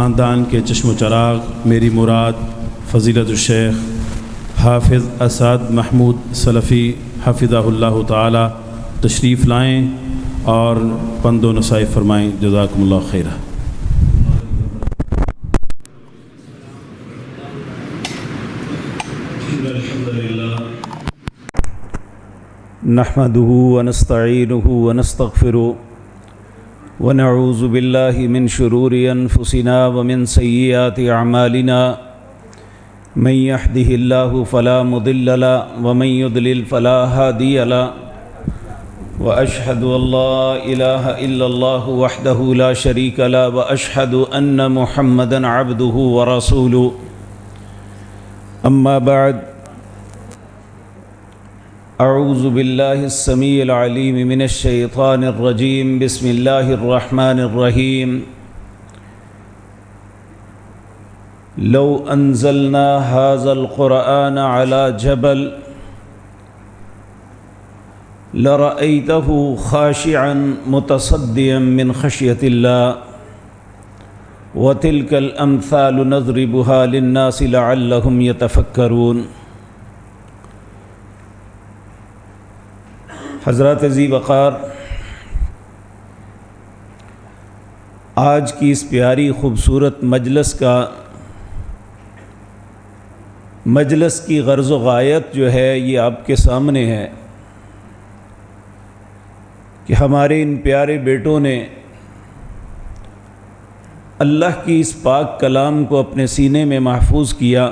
خاندان کے چشم و چراغ میری مراد فضیلت الشیخ حافظ اسعد محمود سلفی حفظہ اللہ تعالی تشریف لائیں اور پند و نصیحت فرمائیں. جزاکم اللہ خیرہ. نحمده ونستعینه ونستغفره ونعوذ بالله من شرور أنفسنا ومن سيئات أعمالنا من يهده الله فلا مضل له ومن يضلل فلا هادي له وأشهد أن لا إله إلا الله وحده لا شريك له وأشهد أن محمدا عبده ورسوله. أما بعد، اعوذ باللہ السمیع العلیم من الشیطان الرجیم. بسم اللہ الرحمن الرحیم. لو انزلنا هذا القرآن على جبل لرأيته خاشعا متصدعا من خشیۃ اللہ وتلك الامثال نضربها للناس لعلهم يتفکرون. حضرات ذی وقار، آج کی اس پیاری خوبصورت مجلس کی غرض و غایت جو ہے یہ آپ کے سامنے ہے کہ ہمارے ان پیارے بیٹوں نے اللہ کی اس پاک کلام کو اپنے سینے میں محفوظ کیا.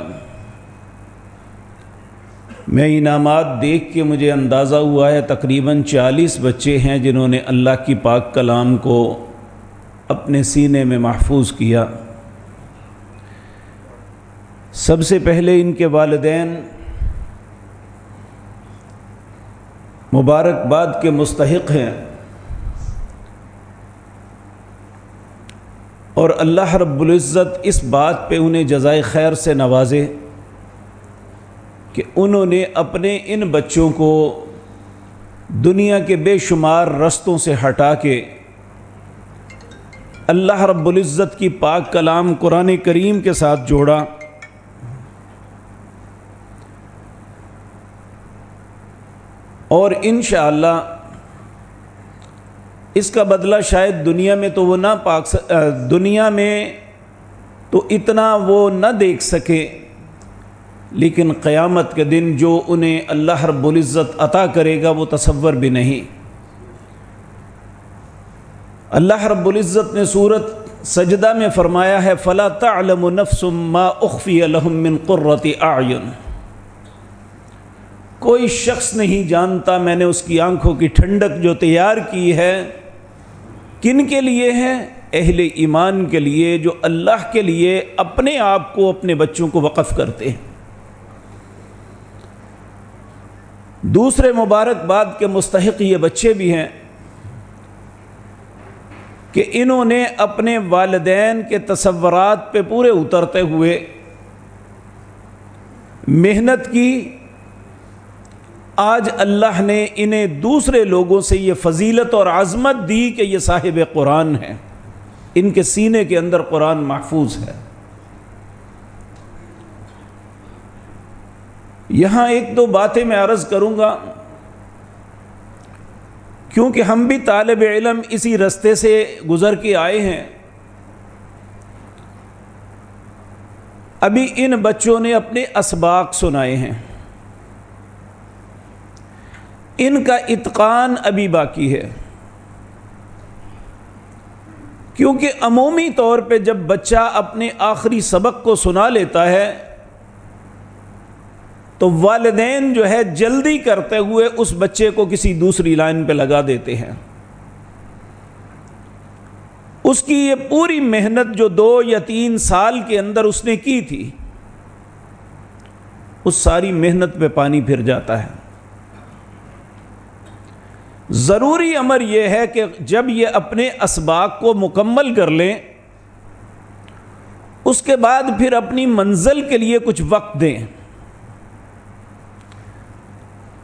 میں انعامات دیکھ کے مجھے اندازہ ہوا ہے تقریباً 40 بچے ہیں جنہوں نے اللہ کی پاک کلام کو اپنے سینے میں محفوظ کیا. سب سے پہلے ان کے والدین مبارکباد کے مستحق ہیں، اور اللہ رب العزت اس بات پہ انہیں جزائے خیر سے نوازے کہ انہوں نے اپنے ان بچوں کو دنیا کے بے شمار رستوں سے ہٹا کے اللہ رب العزت کی پاک کلام قرآن کریم کے ساتھ جوڑا. اور انشاءاللہ اس کا بدلہ شاید دنیا میں تو وہ دنیا میں تو اتنا وہ نہ دیکھ سکے، لیکن قیامت کے دن جو انہیں اللہ رب العزت عطا کرے گا وہ تصور بھی نہیں. اللہ رب العزت نے سورۃ سجدہ میں فرمایا ہے فَلَا تَعْلَمُ نَفْسٌ مَّا أُخْفِيَ لَهُم مِّن قُرَّةِ أَعْيُنٍ. کوئی شخص نہیں جانتا میں نے اس کی آنکھوں کی ٹھنڈک جو تیار کی ہے کن کے لیے ہے؟ اہل ایمان کے لیے، جو اللہ کے لیے اپنے آپ کو اپنے بچوں کو وقف کرتے ہیں. دوسرے مبارکباد کے مستحق یہ بچے بھی ہیں کہ انہوں نے اپنے والدین کے تصورات پہ پورے اترتے ہوئے محنت کی. آج اللہ نے انہیں دوسرے لوگوں سے یہ فضیلت اور عظمت دی کہ یہ صاحب قرآن ہیں، ان کے سینے کے اندر قرآن محفوظ ہے. یہاں ایک دو باتیں میں عرض کروں گا کیونکہ ہم بھی طالب علم اسی رستے سے گزر کے آئے ہیں. ابھی ان بچوں نے اپنے اسباق سنائے ہیں، ان کا اتقان ابھی باقی ہے، کیونکہ عمومی طور پہ جب بچہ اپنے آخری سبق کو سنا لیتا ہے تو والدین جو ہے جلدی کرتے ہوئے اس بچے کو کسی دوسری لائن پہ لگا دیتے ہیں. اس کی یہ پوری محنت جو 2 یا 3 سال کے اندر اس نے کی تھی، اس ساری محنت پہ پانی پھر جاتا ہے. ضروری امر یہ ہے کہ جب یہ اپنے اسباق کو مکمل کر لیں اس کے بعد پھر اپنی منزل کے لیے کچھ وقت دیں.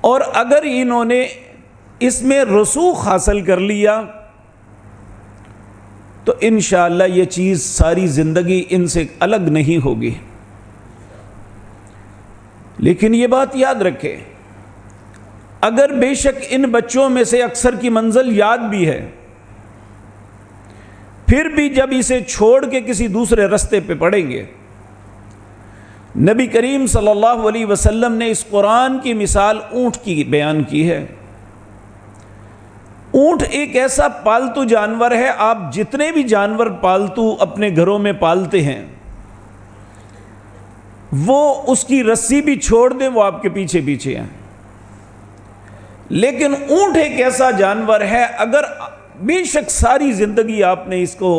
اور اگر انہوں نے اس میں رسوخ حاصل کر لیا تو انشاءاللہ یہ چیز ساری زندگی ان سے الگ نہیں ہوگی۔ لیکن یہ بات یاد رکھے، اگر بے شک ان بچوں میں سے اکثر کی منزل یاد بھی ہے، پھر بھی جب اسے چھوڑ کے کسی دوسرے رستے پہ پڑیں گے، نبی کریم صلی اللہ علیہ وسلم نے اس قرآن کی مثال اونٹ کی بیان کی ہے۔ اونٹ ایک ایسا پالتو جانور ہے، آپ جتنے بھی جانور پالتو اپنے گھروں میں پالتے ہیں، وہ اس کی رسی بھی چھوڑ دیں وہ آپ کے پیچھے پیچھے ہیں، لیکن اونٹ ایک ایسا جانور ہے، اگر بے شک ساری زندگی آپ نے اس کو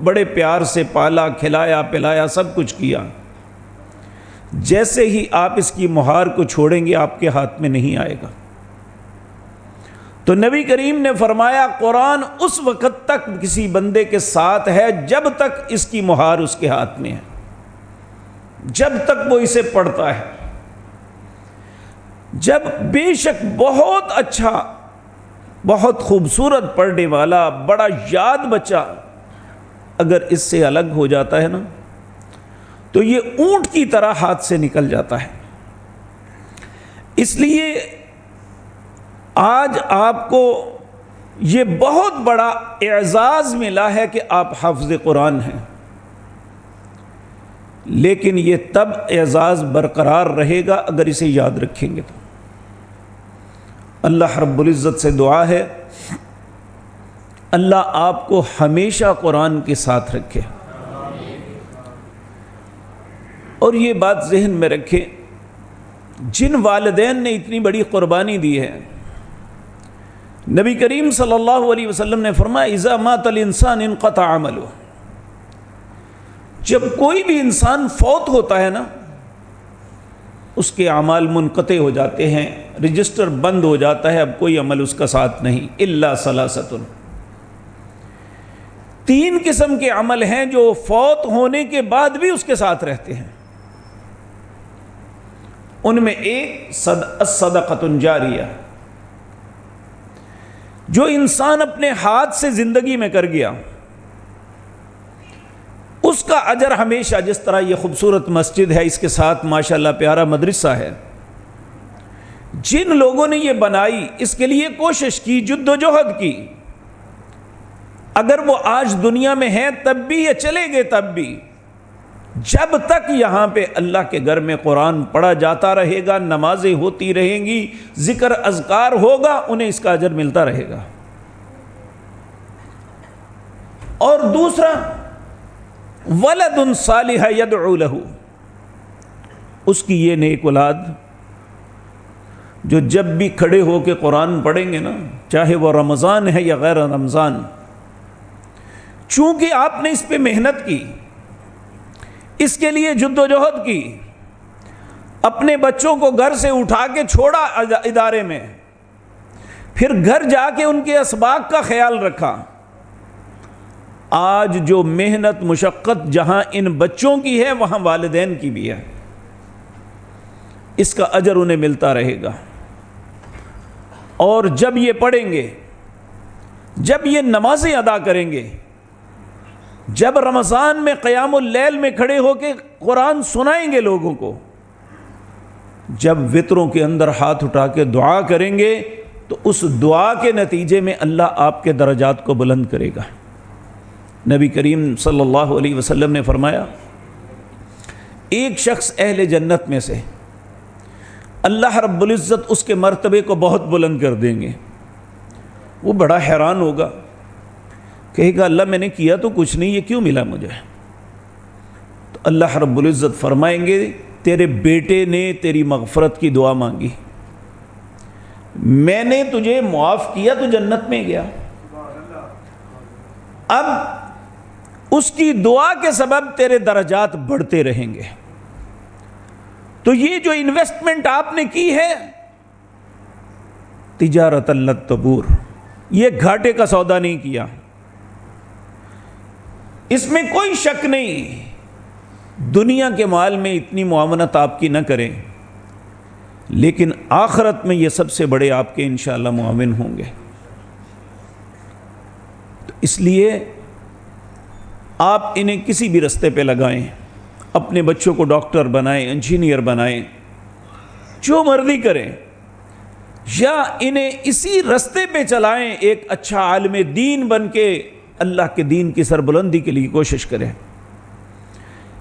بڑے پیار سے پالا، کھلایا پلایا، سب کچھ کیا، جیسے ہی آپ اس کی مہار کو چھوڑیں گے آپ کے ہاتھ میں نہیں آئے گا۔ تو نبی کریم نے فرمایا قرآن اس وقت تک کسی بندے کے ساتھ ہے جب تک اس کی مہار اس کے ہاتھ میں ہے، جب تک وہ اسے پڑھتا ہے۔ جب بے شک بہت اچھا، بہت خوبصورت پڑھنے والا، بڑا یاد بچہ اگر اس سے الگ ہو جاتا ہے نا، تو یہ اونٹ کی طرح ہاتھ سے نکل جاتا ہے۔ اس لیے آج آپ کو یہ بہت بڑا اعزاز ملا ہے کہ آپ حافظ قرآن ہیں، لیکن یہ تب اعزاز برقرار رہے گا اگر اسے یاد رکھیں گے تو۔ اللہ رب العزت سے دعا ہے اللہ آپ کو ہمیشہ قرآن کے ساتھ رکھے۔ اور یہ بات ذہن میں رکھیں، جن والدین نے اتنی بڑی قربانی دی ہے، نبی کریم صلی اللہ علیہ وسلم نے فرمایا اذا مات الانسان انقطع عمله، جب کوئی بھی انسان فوت ہوتا ہے نا، اس کے اعمال منقطع ہو جاتے ہیں، رجسٹر بند ہو جاتا ہے، اب کوئی عمل اس کا ساتھ نہیں۔ الا ثلاثۃ، تین قسم کے عمل ہیں جو فوت ہونے کے بعد بھی اس کے ساتھ رہتے ہیں۔ ان میں ایک صدقۃ جاریہ، جو انسان اپنے ہاتھ سے زندگی میں کر گیا، اس کا اجر ہمیشہ، جس طرح یہ خوبصورت مسجد ہے، اس کے ساتھ ماشاءاللہ پیارا مدرسہ ہے، جن لوگوں نے یہ بنائی اس کے لیے کوشش کی، جد و جہد کی، اگر وہ آج دنیا میں ہیں تب بھی، یہ چلے گئے تب بھی، جب تک یہاں پہ اللہ کے گھر میں قرآن پڑھا جاتا رہے گا، نمازیں ہوتی رہیں گی، ذکر اذکار ہوگا، انہیں اس کا اجر ملتا رہے گا۔ اور دوسرا ولد صالح یدعو لہ، اس کی یہ نیک اولاد جو جب بھی کھڑے ہو کے قرآن پڑھیں گے نا، چاہے وہ رمضان ہے یا غیر رمضان، چونکہ آپ نے اس پہ محنت کی، اس کے لیے جد و جہد کی، اپنے بچوں کو گھر سے اٹھا کے چھوڑا ادارے میں، پھر گھر جا کے ان کے اسباق کا خیال رکھا، آج جو محنت مشقت جہاں ان بچوں کی ہے وہاں والدین کی بھی ہے، اس کا اجر انہیں ملتا رہے گا۔ اور جب یہ پڑھیں گے، جب یہ نمازیں ادا کریں گے، جب رمضان میں قیام اللیل میں کھڑے ہو کے قرآن سنائیں گے لوگوں کو، جب وطروں کے اندر ہاتھ اٹھا کے دعا کریں گے، تو اس دعا کے نتیجے میں اللہ آپ کے درجات کو بلند کرے گا۔ نبی کریم صلی اللہ علیہ وسلم نے فرمایا ایک شخص اہل جنت میں سے، اللہ رب العزت اس کے مرتبے کو بہت بلند کر دیں گے۔ وہ بڑا حیران ہوگا، کہے گا اللہ میں نے کیا تو کچھ نہیں، یہ کیوں ملا مجھے؟ تو اللہ رب العزت فرمائیں گے تیرے بیٹے نے تیری مغفرت کی دعا مانگی، میں نے تجھے معاف کیا تو جنت میں گیا، اب اس کی دعا کے سبب تیرے درجات بڑھتے رہیں گے۔ تو یہ جو انویسٹمنٹ آپ نے کی ہے، تجارت لن تبور، یہ گھاٹے کا سودا نہیں کیا، اس میں کوئی شک نہیں۔ دنیا کے مال میں اتنی معاونت آپ کی نہ کریں، لیکن آخرت میں یہ سب سے بڑے آپ کے انشاءاللہ معاون ہوں گے۔ تو اس لیے آپ انہیں کسی بھی رستے پہ لگائیں، اپنے بچوں کو ڈاکٹر بنائیں، انجینئر بنائیں، جو مرضی کریں، یا انہیں اسی رستے پہ چلائیں، ایک اچھا عالم دین بن کے اللہ کے دین کی سربلندی کے لیے کوشش کریں۔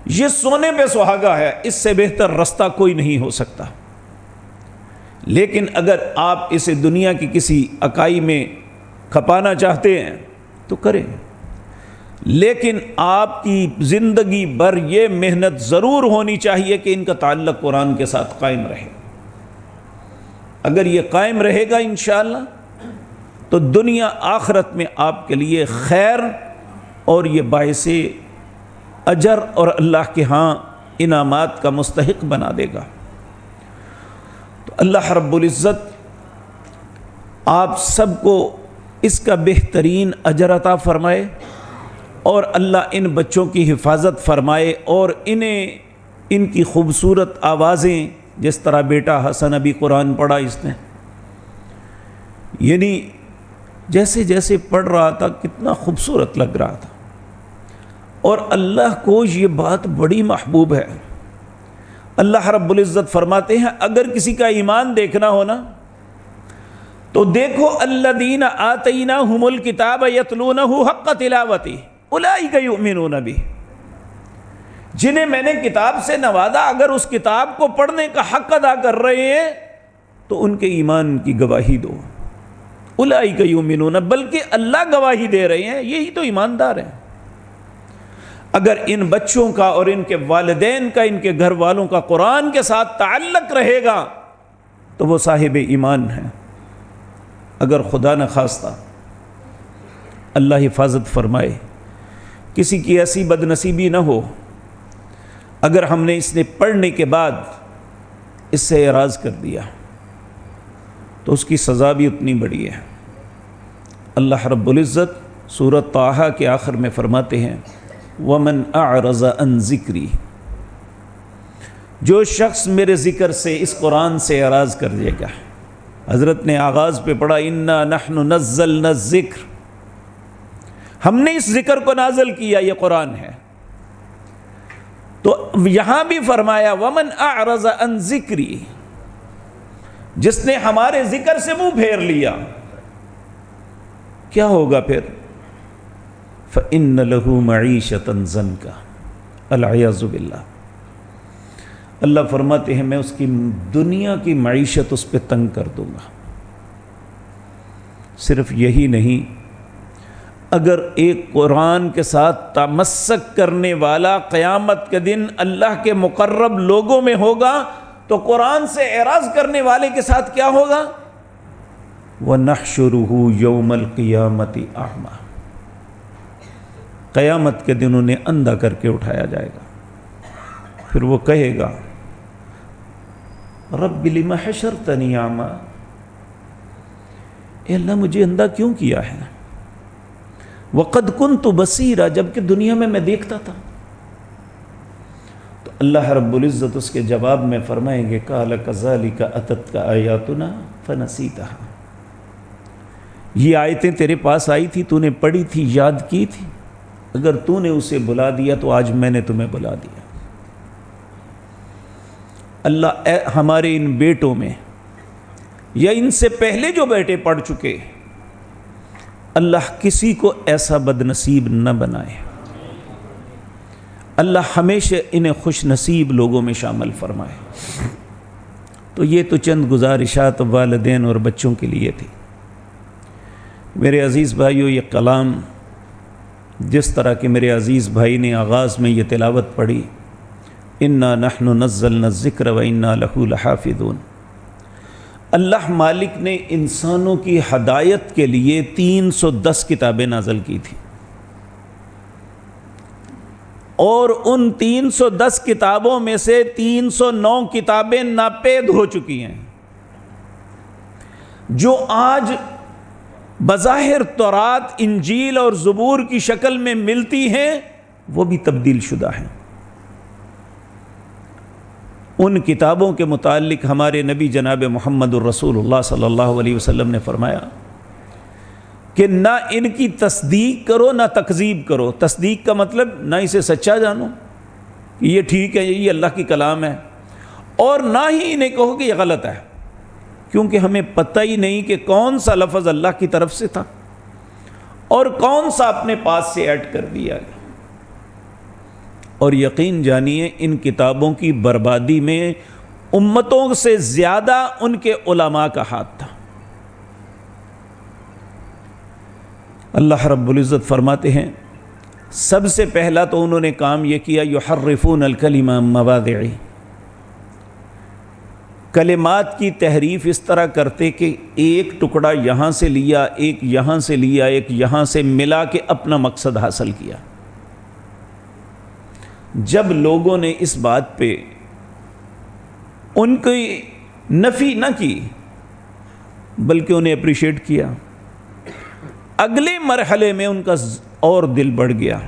یہ سونے پہ سہاگا ہے، اس سے بہتر رستہ کوئی نہیں ہو سکتا۔ لیکن اگر آپ اسے دنیا کی کسی اکائی میں کھپانا چاہتے ہیں تو کریں، لیکن آپ کی زندگی بھر یہ محنت ضرور ہونی چاہیے کہ ان کا تعلق قرآن کے ساتھ قائم رہے۔ اگر یہ قائم رہے گا انشاءاللہ تو دنیا آخرت میں آپ کے لیے خیر اور یہ باعث اجر اور اللہ کے ہاں انعامات کا مستحق بنا دے گا۔ تو اللہ رب العزت آپ سب کو اس کا بہترین اجر عطا فرمائے، اور اللہ ان بچوں کی حفاظت فرمائے، اور انہیں ان کی خوبصورت آوازیں، جس طرح بیٹا حسن ابھی قرآن پڑھا اس نے، یعنی جیسے جیسے پڑھ رہا تھا کتنا خوبصورت لگ رہا تھا، اور اللہ کو یہ بات بڑی محبوب ہے۔ اللہ رب العزت فرماتے ہیں اگر کسی کا ایمان دیکھنا ہونا تو دیکھو الذین آتیناہم الکتاب یتلونہ حق تلاوتہ اولئک یؤمنون بہ، جنہیں میں نے کتاب سے نوازا اگر اس کتاب کو پڑھنے کا حق ادا کر رہے ہیں تو ان کے ایمان کی گواہی دو۔ اولئک یؤمنون، بلکہ اللہ گواہی دے رہے ہیں، یہی تو ایماندار ہیں۔ اگر ان بچوں کا اور ان کے والدین کا، ان کے گھر والوں کا قرآن کے ساتھ تعلق رہے گا تو وہ صاحب ایمان ہیں۔ اگر خدا نخواستہ اللہ حفاظت فرمائے کسی کی ایسی بد نصیبی نہ ہو، اگر ہم نے اس نے پڑھنے کے بعد اس سے اعراض کر دیا تو اس کی سزا بھی اتنی بڑی ہے۔ اللہ رب العزت سورۃ طٰہٰ کے آخر میں فرماتے ہیں وَمَنْ أَعْرَضَ عَنْ ذِكْرِي، جو شخص میرے ذکر سے، اس قرآن سے اعراض کر دے گا۔ حضرت نے آغاز پہ پڑھا اِنَّا نَحْنُ نَزَّلْنَا الذِّكْرَ، ہم نے اس ذکر کو نازل کیا، یہ قرآن ہے۔ تو یہاں بھی فرمایا وَمَنْ أَعْرَضَ عَنْ ذِكْرِي، جس نے ہمارے ذکر سے منہ پھیر لیا کیا ہوگا پھر؟ فَإِنَّ لَهُ مَعِيشَةً ضَنْكَ، العیاذ باللہ۔ اللہ فرماتے ہیں میں اس کی دنیا کی معیشت اس پہ تنگ کر دوں گا۔ صرف یہی نہیں، اگر ایک قرآن کے ساتھ تمسک کرنے والا قیامت کے دن اللہ کے مقرب لوگوں میں ہوگا تو قرآن سے اعراض کرنے والے کے ساتھ کیا ہوگا؟ وَنَحْشُرُهُ يَوْمَ الْقِيَامَةِ أَعْمَى، قیامت کے دن انہیں اندھا کر کے اٹھایا جائے گا۔ پھر وہ کہے گا رب لم حشرتنی اعمی، اے اللہ مجھے اندھا کیوں کیا ہے؟ وقد كنت بصیرا، جبکہ دنیا میں دیکھتا تھا۔ تو اللہ رب العزت اس کے جواب میں فرمائیں گے قال كذلك اتتك آیاتنا فنسیتها، یہ آیتیں تیرے پاس آئی تھی، تو نے پڑھی تھی، یاد کی تھی، اگر تو نے اسے بلا دیا تو آج میں نے تمہیں بلا دیا۔ اللہ ہمارے ان بیٹوں میں یا ان سے پہلے جو بیٹے پڑھ چکے، اللہ کسی کو ایسا بد نصیب نہ بنائے۔ اللہ ہمیشہ انہیں خوش نصیب لوگوں میں شامل فرمائے۔ تو یہ تو چند گزارشات والدین اور بچوں کے لیے تھی۔ میرے عزیز بھائیو، یہ کلام جس طرح کہ میرے عزیز بھائی نے آغاز میں یہ تلاوت پڑھی اِنَّا نَحْنُ نَزَّلْنَا الذِّكْرَ وَإِنَّا لَهُ لَحَافِظُونَ، اللہ مالک نے انسانوں کی ہدایت کے لیے 310 کتابیں نازل کی تھی، اور ان 310 کتابوں میں سے 309 کتابیں ناپید ہو چکی ہیں۔ جو آج بظاہر تورات، انجیل اور زبور کی شکل میں ملتی ہیں وہ بھی تبدیل شدہ ہیں۔ ان کتابوں کے متعلق ہمارے نبی جناب محمد الرسول اللہ صلی اللہ علیہ وسلم نے فرمایا کہ نہ ان کی تصدیق کرو نہ تکذیب کرو. تصدیق کا مطلب نہ اسے سچا جانو کہ یہ ٹھیک ہے، یہ اللہ کی کلام ہے، اور نہ ہی انہیں کہو کہ یہ غلط ہے، کیونکہ ہمیں پتہ ہی نہیں کہ کون سا لفظ اللہ کی طرف سے تھا اور کون سا اپنے پاس سے ایڈ کر دیا گیا. اور یقین جانیے ان کتابوں کی بربادی میں امتوں سے زیادہ ان کے علماء کا ہاتھ تھا. اللہ رب العزت فرماتے ہیں سب سے پہلا تو انہوں نے کام یہ کیا یحرفون الکلم عن مواضعہ، کلمات کی تحریف اس طرح کرتے کہ ایک ٹکڑا یہاں سے لیا، ایک یہاں سے لیا، ایک یہاں سے ملا کے اپنا مقصد حاصل کیا. جب لوگوں نے اس بات پہ ان کی نفی نہ کی بلکہ انہیں اپریشیٹ کیا، اگلے مرحلے میں ان کا اور دل بڑھ گیا.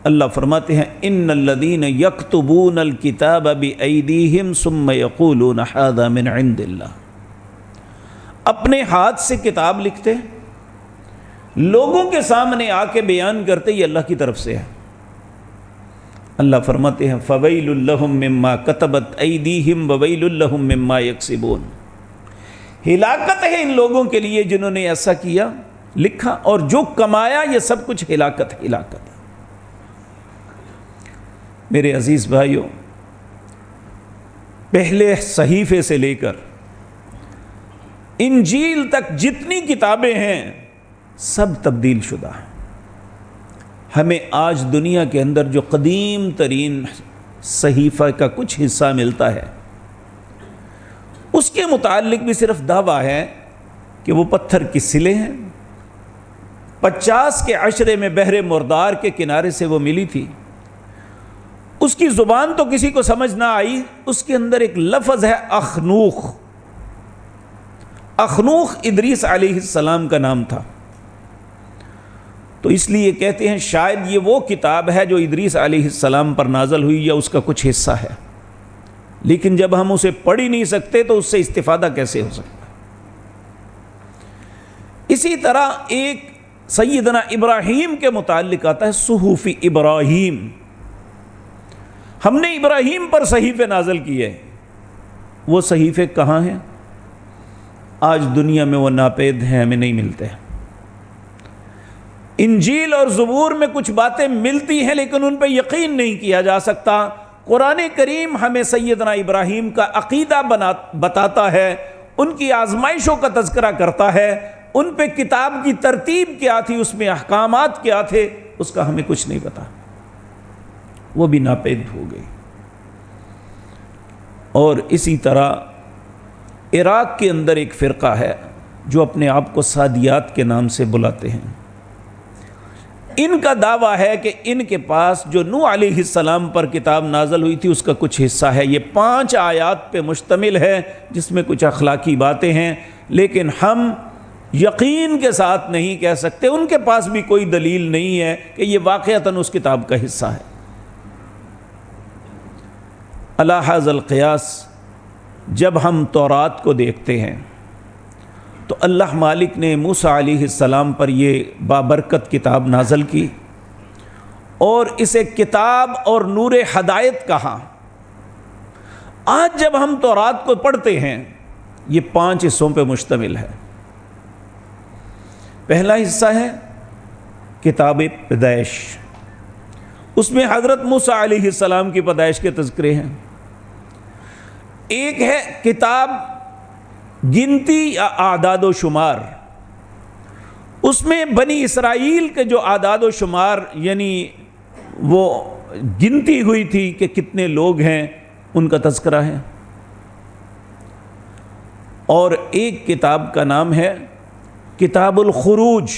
اللہ فرماتے ہیں ان الذین یکتبون الکتاب بایدیہم ثم یقولون ھذا من عند اللہ، اپنے ہاتھ سے کتاب لکھتے، لوگوں کے سامنے آ کے بیان کرتے یہ اللہ کی طرف سے ہے. اللہ فرماتے ہیں فویل لہم مما کتبت ایدیہم وویل لہم مما یکسبون، ہلاکت ہے ان لوگوں کے لیے جنہوں نے ایسا کیا، لکھا، اور جو کمایا یہ سب کچھ ہلاکت ہے. میرے عزیز بھائیوں، پہلے صحیفے سے لے کر انجیل تک جتنی کتابیں ہیں سب تبدیل شدہ ہیں. ہمیں آج دنیا کے اندر جو قدیم ترین صحیفہ کا کچھ حصہ ملتا ہے اس کے متعلق بھی صرف دعویٰ ہے کہ وہ پتھر کی سلیں ہیں، 50 کے عشرے میں بحر مردار کے کنارے سے وہ ملی تھی. اس کی زبان تو کسی کو سمجھ نہ آئی. اس کے اندر ایک لفظ ہے اخنوخ. اخنوخ ادریس علیہ السلام کا نام تھا، تو اس لیے کہتے ہیں شاید یہ وہ کتاب ہے جو ادریس علیہ السلام پر نازل ہوئی یا اس کا کچھ حصہ ہے، لیکن جب ہم اسے پڑھ ہی نہیں سکتے تو اس سے استفادہ کیسے ہو سکتا. اسی طرح ایک سیدنا ابراہیم کے متعلق آتا ہے صحف ابراہیم، ہم نے ابراہیم پر صحیفے نازل کیے. وہ صحیفے کہاں ہیں؟ آج دنیا میں وہ ناپید ہیں، ہمیں نہیں ملتے. انجیل اور زبور میں کچھ باتیں ملتی ہیں لیکن ان پہ یقین نہیں کیا جا سکتا. قرآن کریم ہمیں سیدنا ابراہیم کا عقیدہ بتاتا ہے، ان کی آزمائشوں کا تذکرہ کرتا ہے، ان پہ کتاب کی ترتیب کیا تھی، اس میں احکامات کیا تھے، اس کا ہمیں کچھ نہیں پتا. وہ بھی ناپید ہو گئی. اور اسی طرح عراق کے اندر ایک فرقہ ہے جو اپنے آپ کو سادیات کے نام سے بلاتے ہیں. ان کا دعویٰ ہے کہ ان کے پاس جو نوح علیہ السلام پر کتاب نازل ہوئی تھی اس کا کچھ حصہ ہے. یہ 5 آیات پہ مشتمل ہے جس میں کچھ اخلاقی باتیں ہیں، لیکن ہم یقین کے ساتھ نہیں کہہ سکتے. ان کے پاس بھی کوئی دلیل نہیں ہے کہ یہ واقعتاً اس کتاب کا حصہ ہے. علی ھذا القیاس جب ہم تورات کو دیکھتے ہیں تو اللہ مالک نے موسیٰ علیہ السلام پر یہ بابرکت کتاب نازل کی اور اسے کتاب اور نور ہدایت کہا. آج جب ہم تورات کو پڑھتے ہیں یہ 5 حصوں پہ مشتمل ہے. پہلا حصہ ہے کتاب پیدائش، اس میں حضرت موسیٰ علیہ السلام کی پیدائش کے تذکرے ہیں. ایک ہے کتاب گنتی یا اعداد و شمار، اس میں بنی اسرائیل کے جو اعداد و شمار یعنی وہ گنتی ہوئی تھی کہ کتنے لوگ ہیں ان کا تذکرہ ہے. اور ایک کتاب کا نام ہے کتاب الخروج،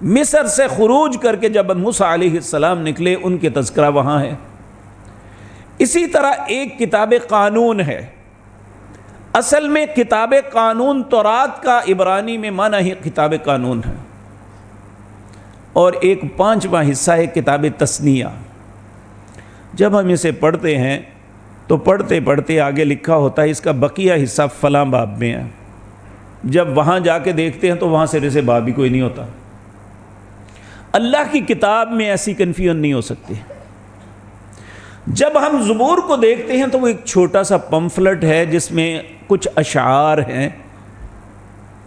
مصر سے خروج کر کے جب موسیٰ علیہ السلام نکلے ان کے تذکرہ وہاں ہے. اسی طرح ایک کتاب قانون ہے. اصل میں کتاب قانون تورات کا عبرانی میں معنی ہی کتاب قانون ہے. اور ایک 5واں حصہ ہے کتاب تثنیہ. جب ہم اسے پڑھتے ہیں تو پڑھتے پڑھتے آگے لکھا ہوتا ہے اس کا بقیہ حصہ فلاں باب میں ہے، جب وہاں جا کے دیکھتے ہیں تو وہاں سرے سے باب ہی کوئی نہیں ہوتا۔ اللہ کی کتاب میں ایسی کنفیوژن نہیں ہو سکتی۔ جب ہم زبور کو دیکھتے ہیں تو وہ ایک چھوٹا سا پمفلٹ ہے جس میں کچھ اشعار ہیں،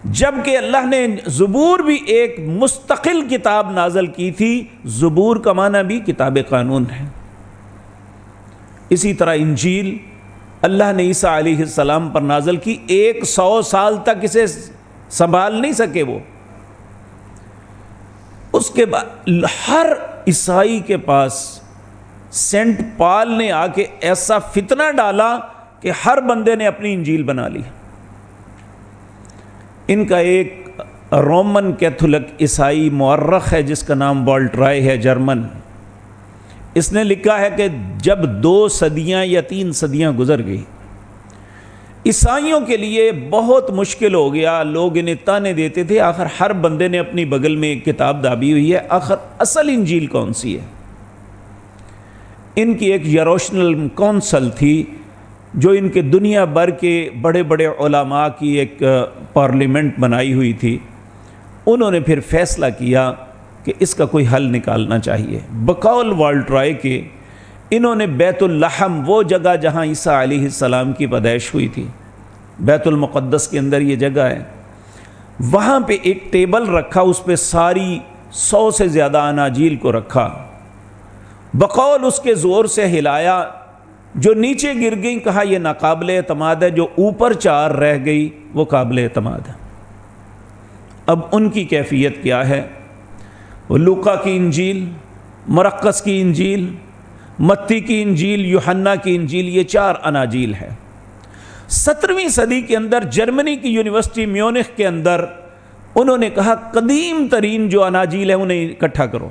جبکہ اللہ نے زبور بھی ایک مستقل کتاب نازل کی تھی۔ زبور کا معنی بھی کتاب قانون ہے۔ اسی طرح انجیل اللہ نے عیسیٰ علیہ السلام پر نازل کی، 100 سال تک اسے سنبھال نہیں سکے وہ۔ اس کے بعد ہر عیسائی کے پاس سینٹ پال نے آ کے ایسا فتنہ ڈالا کہ ہر بندے نے اپنی انجیل بنا لی۔ ان کا ایک رومن کیتھولک عیسائی مورخ ہے جس کا نام والٹرائے ہے، جرمن۔ اس نے لکھا ہے کہ جب 2 صدیاں یا 3 صدیاں گزر گئی، عیسائیوں کے لیے بہت مشکل ہو گیا، لوگ انہیں تانے دیتے تھے، آخر ہر بندے نے اپنی بغل میں ایک کتاب دابی ہوئی ہے، آخر اصل انجیل کون سی ہے؟ ان کی ایک یروشلم کونسل تھی جو ان کے دنیا بھر کے بڑے بڑے علماء کی ایک پارلیمنٹ بنائی ہوئی تھی۔ انہوں نے پھر فیصلہ کیا کہ اس کا کوئی حل نکالنا چاہیے۔ بقول والٹرائے کے انہوں نے بیت اللحم، وہ جگہ جہاں عیسیٰ علیہ السلام کی پیدائش ہوئی تھی، بیت المقدس کے اندر یہ جگہ ہے، وہاں پہ ایک ٹیبل رکھا، اس پہ ساری 100 سے زیادہ اناجیل کو رکھا، بقول اس کے زور سے ہلایا، جو نیچے گر گئی کہا یہ ناقابل اعتماد ہے، جو اوپر 4 رہ گئی وہ قابل اعتماد ہے۔ اب ان کی کیفیت کیا ہے؟ وہ لوقا کی انجیل، مرقس کی انجیل، متی کی انجیل، یوحنا کی انجیل، یہ 4 اناجیل ہے۔ 17ویں صدی کے اندر جرمنی کی یونیورسٹی میونخ کے اندر انہوں نے کہا قدیم ترین جو اناجیل ہے انہیں اکٹھا کرو۔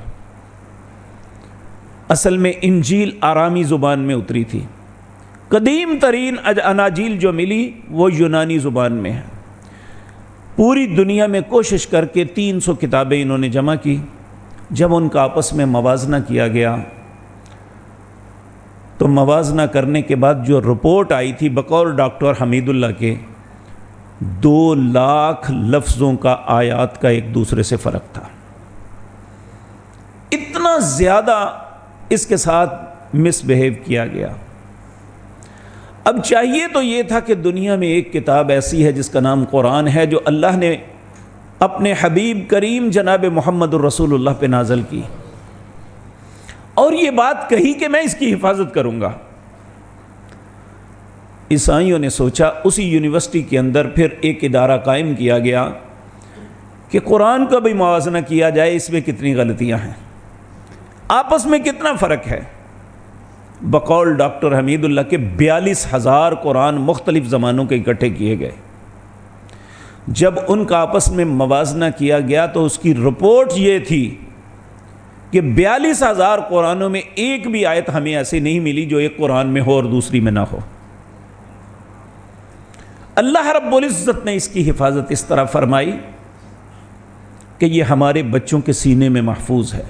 اصل میں انجیل آرامی زبان میں اتری تھی، قدیم ترین اناجیل جو ملی وہ یونانی زبان میں ہے۔ پوری دنیا میں کوشش کر کے 300 کتابیں انہوں نے جمع کی۔ جب ان کا آپس میں موازنہ کیا گیا تو موازنہ کرنے کے بعد جو رپورٹ آئی تھی بقول ڈاکٹر حمید اللہ کے، 2 لاکھ لفظوں کا آیات کا ایک دوسرے سے فرق تھا۔ اتنا زیادہ اس کے ساتھ مس بہیو کیا گیا۔ اب چاہیے تو یہ تھا کہ دنیا میں ایک کتاب ایسی ہے جس کا نام قرآن ہے، جو اللہ نے اپنے حبیب کریم جناب محمد الرسول اللہ پہ نازل کی، اور یہ بات کہی کہ میں اس کی حفاظت کروں گا۔ عیسائیوں نے سوچا، اسی یونیورسٹی کے اندر پھر ایک ادارہ قائم کیا گیا کہ قرآن کا بھی موازنہ کیا جائے، اس میں کتنی غلطیاں ہیں، آپس میں کتنا فرق ہے۔ بقول ڈاکٹر حمید اللہ کے 42,000 قرآن مختلف زمانوں کے اکٹھے کیے گئے۔ جب ان کا آپس میں موازنہ کیا گیا تو اس کی رپورٹ یہ تھی کہ 42,000 قرآنوں میں ایک بھی آیت ہمیں ایسی نہیں ملی جو ایک قرآن میں ہو اور دوسری میں نہ ہو۔ اللہ رب العزت نے اس کی حفاظت اس طرح فرمائی کہ یہ ہمارے بچوں کے سینے میں محفوظ ہے۔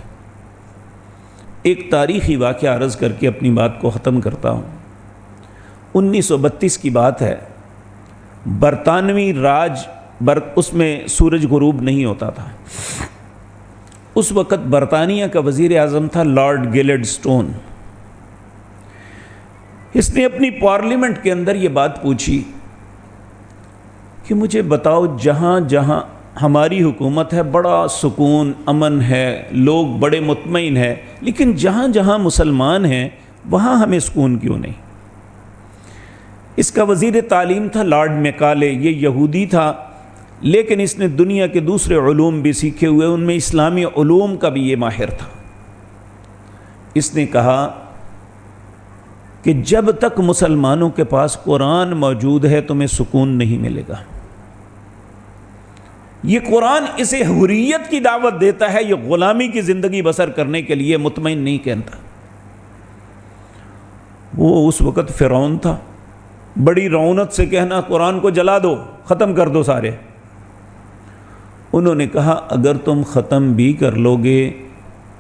ایک تاریخی واقعہ عرض کر کے اپنی بات کو ختم کرتا ہوں۔ 1932 کی بات ہے، برطانوی راج اس میں سورج غروب نہیں ہوتا تھا۔ اس وقت برطانیہ کا وزیر اعظم تھا لارڈ گیلڈ سٹون۔ اس نے اپنی پارلیمنٹ کے اندر یہ بات پوچھی کہ مجھے بتاؤ، جہاں جہاں ہماری حکومت ہے بڑا سکون امن ہے، لوگ بڑے مطمئن ہیں، لیکن جہاں جہاں مسلمان ہیں وہاں ہمیں سکون کیوں نہیں؟ اس کا وزیر تعلیم تھا لارڈ میکالے، یہ یہودی تھا لیکن اس نے دنیا کے دوسرے علوم بھی سیکھے ہوئے، ان میں اسلامی علوم کا بھی یہ ماہر تھا۔ اس نے کہا کہ جب تک مسلمانوں کے پاس قرآن موجود ہے تمہیں سکون نہیں ملے گا۔ یہ قرآن اسے حریت کی دعوت دیتا ہے، یہ غلامی کی زندگی بسر کرنے کے لیے مطمئن نہیں کہتا۔ وہ اس وقت فرعون تھا، بڑی رعونت سے کہنا قرآن کو جلا دو، ختم کر دو سارے۔ انہوں نے کہا اگر تم ختم بھی کر لو گے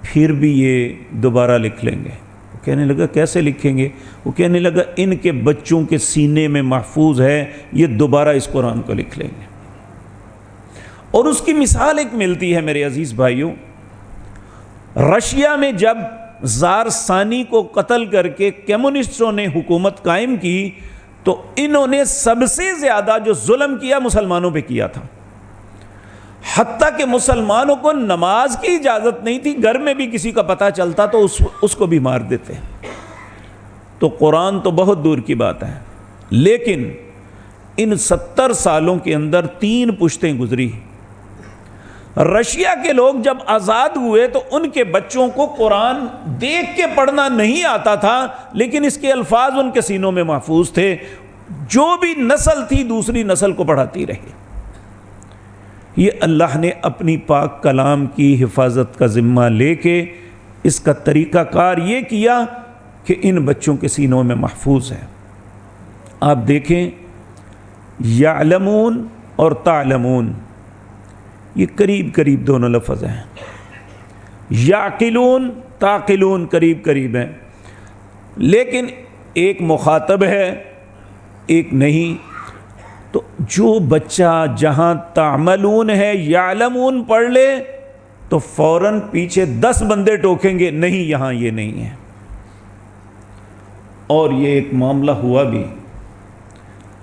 پھر بھی یہ دوبارہ لکھ لیں گے۔ وہ کہنے لگا کیسے لکھیں گے؟ وہ کہنے لگا ان کے بچوں کے سینے میں محفوظ ہے، یہ دوبارہ اس قرآن کو لکھ لیں گے۔ اور اس کی مثال ایک ملتی ہے میرے عزیز بھائیوں، رشیا میں جب زار ثانی کو قتل کر کے کمیونسٹوں نے حکومت قائم کی تو انہوں نے سب سے زیادہ جو ظلم کیا مسلمانوں پہ کیا تھا، حتیٰ کہ مسلمانوں کو نماز کی اجازت نہیں تھی، گھر میں بھی کسی کا پتہ چلتا تو اس کو بھی مار دیتے۔ تو قرآن تو بہت دور کی بات ہے، لیکن ان 70 سالوں کے اندر 3 پشتیں گزری۔ رشیا کے لوگ جب آزاد ہوئے تو ان کے بچوں کو قرآن دیکھ کے پڑھنا نہیں آتا تھا، لیکن اس کے الفاظ ان کے سینوں میں محفوظ تھے، جو بھی نسل تھی دوسری نسل کو پڑھاتی رہی۔ یہ اللہ نے اپنی پاک کلام کی حفاظت کا ذمہ لے کے اس کا طریقہ کار یہ کیا کہ ان بچوں کے سینوں میں محفوظ ہے۔ آپ دیکھیں، یعلمون اور تعلمون یہ قریب قریب دونوں لفظ ہیں، یعقلون تعقلون قریب قریب ہیں، لیکن ایک مخاطب ہے ایک نہیں۔ تو جو بچہ جہاں تعملون ہے یعلمون پڑھ لے تو فوراً پیچھے 10 بندے ٹوکیں گے، نہیں یہاں یہ نہیں ہے۔ اور یہ ایک معاملہ ہوا بھی،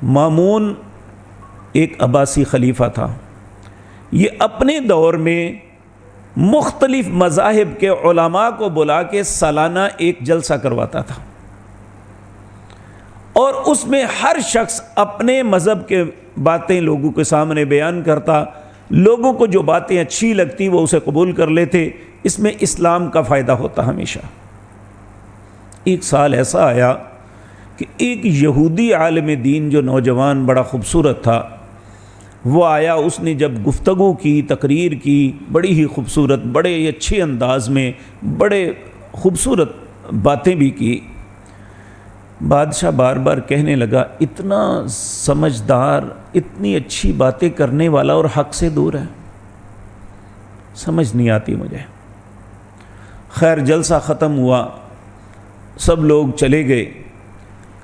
مامون ایک عباسی خلیفہ تھا، یہ اپنے دور میں مختلف مذاہب کے علماء کو بلا کے سالانہ ایک جلسہ کرواتا تھا، اور اس میں ہر شخص اپنے مذہب کے باتیں لوگوں کے سامنے بیان کرتا، لوگوں کو جو باتیں اچھی لگتی وہ اسے قبول کر لیتے، اس میں اسلام کا فائدہ ہوتا ہمیشہ۔ ایک سال ایسا آیا کہ ایک یہودی عالم دین جو نوجوان بڑا خوبصورت تھا، وہ آیا، اس نے جب گفتگو کی، تقریر کی، بڑی ہی خوبصورت، بڑے اچھے انداز میں بڑے خوبصورت باتیں بھی کی۔ بادشاہ بار بار کہنے لگا، اتنا سمجھدار، اتنی اچھی باتیں کرنے والا اور حق سے دور ہے، سمجھ نہیں آتی مجھے۔ خیر جلسہ ختم ہوا، سب لوگ چلے گئے۔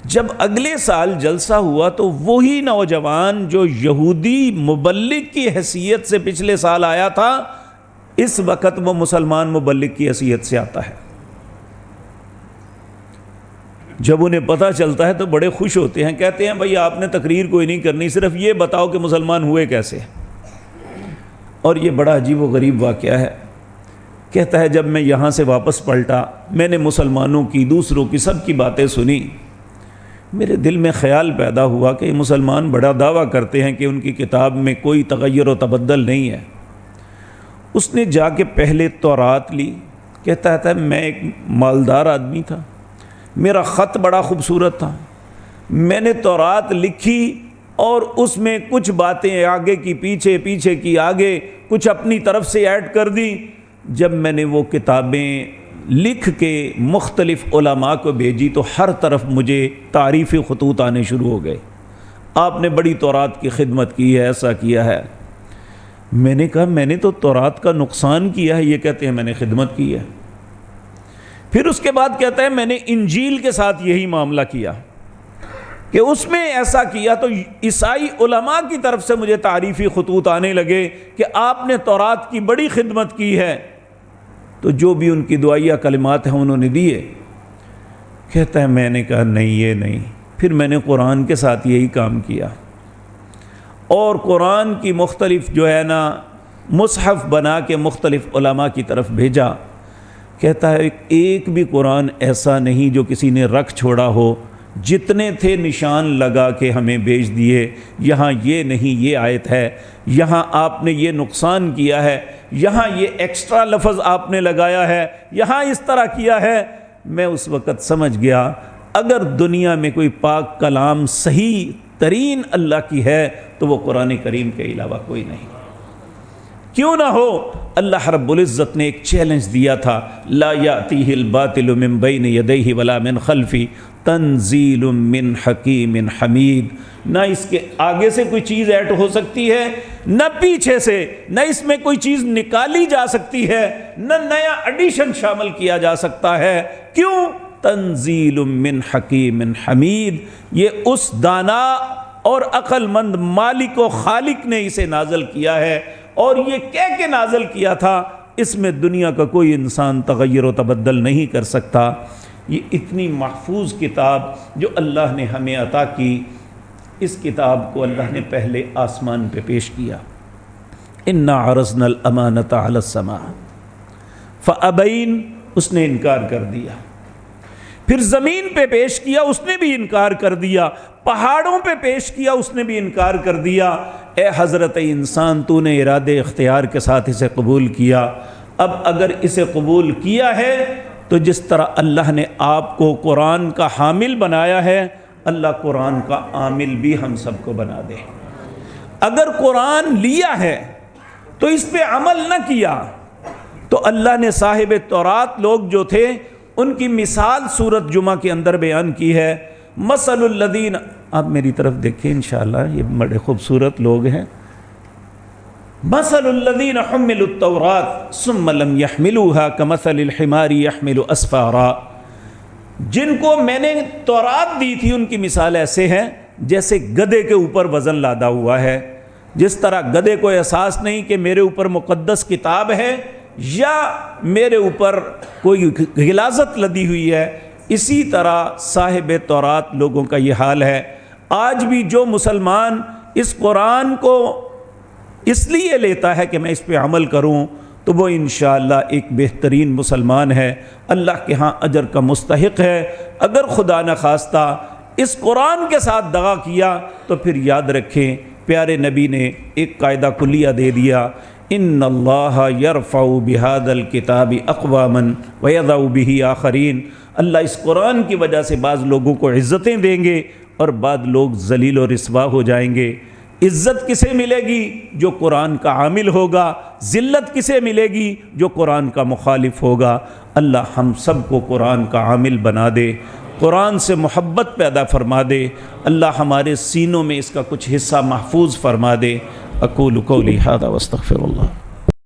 جب اگلے سال جلسہ ہوا تو وہی نوجوان جو یہودی مبلغ کی حیثیت سے پچھلے سال آیا تھا، اس وقت وہ مسلمان مبلغ کی حیثیت سے آتا ہے۔ جب انہیں پتہ چلتا ہے تو بڑے خوش ہوتے ہیں، کہتے ہیں بھائی آپ نے تقریر کوئی نہیں کرنی، صرف یہ بتاؤ کہ مسلمان ہوئے کیسے۔ اور یہ بڑا عجیب و غریب واقعہ ہے۔ کہتا ہے جب میں یہاں سے واپس پلٹا، میں نے مسلمانوں کی، دوسروں کی، سب کی باتیں سنی، میرے دل میں خیال پیدا ہوا کہ یہ مسلمان بڑا دعویٰ کرتے ہیں کہ ان کی کتاب میں کوئی تغیر و تبدل نہیں ہے۔ اس نے جا کے پہلے تورات لی، کہتا ہے میں ایک مالدار آدمی تھا، میرا خط بڑا خوبصورت تھا، میں نے تورات لکھی اور اس میں کچھ باتیں آگے کی پیچھے، پیچھے کی آگے، کچھ اپنی طرف سے ایڈ کر دی۔ جب میں نے وہ کتابیں لکھ کے مختلف علماء کو بھیجی تو ہر طرف مجھے تعریفی خطوط آنے شروع ہو گئے، آپ نے بڑی تورات کی خدمت کی ہے، ایسا کیا ہے۔ میں نے کہا میں نے تو تورات کا نقصان کیا ہے، یہ کہتے ہیں میں نے خدمت کی ہے۔ پھر اس کے بعد کہتا ہے میں نے انجیل کے ساتھ یہی معاملہ کیا کہ اس میں ایسا کیا، تو عیسائی علماء کی طرف سے مجھے تعریفی خطوط آنے لگے کہ آپ نے تورات کی بڑی خدمت کی ہے۔ تو جو بھی ان کی دعائیہ کلمات ہیں انہوں نے دیے۔ کہتا ہے میں نے کہا نہیں یہ نہیں۔ پھر میں نے قرآن کے ساتھ یہی کام کیا اور قرآن کی مختلف جو ہے نا مصحف بنا کے مختلف علماء کی طرف بھیجا۔ کہتا ہے ایک بھی قرآن ایسا نہیں جو کسی نے رکھ چھوڑا ہو، جتنے تھے نشان لگا کے ہمیں بھیج دیے، یہاں یہ نہیں، یہ آیت ہے، یہاں آپ نے یہ نقصان کیا ہے، یہاں یہ ایکسٹرا لفظ آپ نے لگایا ہے، یہاں اس طرح کیا ہے۔ میں اس وقت سمجھ گیا اگر دنیا میں کوئی پاک کلام صحیح ترین اللہ کی ہے تو وہ قرآن کریم کے علاوہ کوئی نہیں، کیوں نہ ہو۔ اللہ رب العزت نے ایک چیلنج دیا تھا، لا یأتیہ الباطل من بین یدیہ ولا من خلفہ تنزیل من حکیم حمید۔ نہ اس کے آگے سے کوئی چیز ایڈ ہو سکتی ہے، نہ پیچھے سے، نہ اس میں کوئی چیز نکالی جا سکتی ہے، نہ نیا ایڈیشن شامل کیا جا سکتا ہے۔ کیوں؟ تنزیل من حکیم حمید، یہ اس دانا اور عقل مند مالک و خالق نے اسے نازل کیا ہے، اور یہ کہہ کے نازل کیا تھا، اس میں دنیا کا کوئی انسان تغیر و تبدل نہیں کر سکتا۔ یہ اتنی محفوظ کتاب جو اللہ نے ہمیں عطا کی، اس کتاب کو اللہ نے پہلے آسمان پہ پیش کیا، انا عرضنا الامانۃ علی السماء فابین، اس نے انکار کر دیا۔ پھر زمین پہ پیش کیا، اس نے بھی انکار کر دیا۔ پہاڑوں پہ پیش کیا، اس نے بھی انکار کر دیا۔ اے حضرت انسان، تو نے ارادے اختیار کے ساتھ اسے قبول کیا۔ اب اگر اسے قبول کیا ہے تو جس طرح اللہ نے آپ کو قرآن کا حامل بنایا ہے، اللہ قرآن کا عامل بھی ہم سب کو بنا دے۔ اگر قرآن لیا ہے تو اس پہ عمل نہ کیا تو اللہ نے صاحب تورات لوگ جو تھے ان کی مثال سورۃ جمعہ کے اندر بیان کی ہے۔ مثل الذین، آپ میری طرف دیکھیں انشاءاللہ، یہ بڑے خوبصورت لوگ ہیں۔ مثل الذین حملوا التوراۃ ثم لم يحملوها كمثل الحمار يحمل اسفارا، جن کو میں نے تورات دی تھی ان کی مثال ایسے ہے جیسے گدھے کے اوپر وزن لادا ہوا ہے۔ جس طرح گدھے کو احساس نہیں کہ میرے اوپر مقدس کتاب ہے یا میرے اوپر کوئی غلاظت لدی ہوئی ہے، اسی طرح صاحب تورات لوگوں کا یہ حال ہے۔ آج بھی جو مسلمان اس قرآن کو اس لیے لیتا ہے کہ میں اس پہ عمل کروں تو وہ انشاءاللہ ایک بہترین مسلمان ہے، اللہ کے ہاں اجر کا مستحق ہے۔ اگر خدا نخواستہ اس قرآن کے ساتھ دغا کیا تو پھر یاد رکھیں پیارے نبی نے ایک قاعدہ کلیہ دے دیا، ان اللہ یرفع بہذا الکتاب اقواما ویضع بہ آخرین، اللہ اس قرآن کی وجہ سے بعض لوگوں کو عزتیں دیں گے اور بعض لوگ ذلیل و رسوا ہو جائیں گے۔ عزت کسے ملے گی؟ جو قرآن کا عامل ہوگا۔ ذلت کسے ملے گی؟ جو قرآن کا مخالف ہوگا۔ اللہ ہم سب کو قرآن کا عامل بنا دے، قرآن سے محبت پیدا فرما دے، اللہ ہمارے سینوں میں اس کا کچھ حصہ محفوظ فرما دے۔ اقول قولی ھذا واستغفر اللہ۔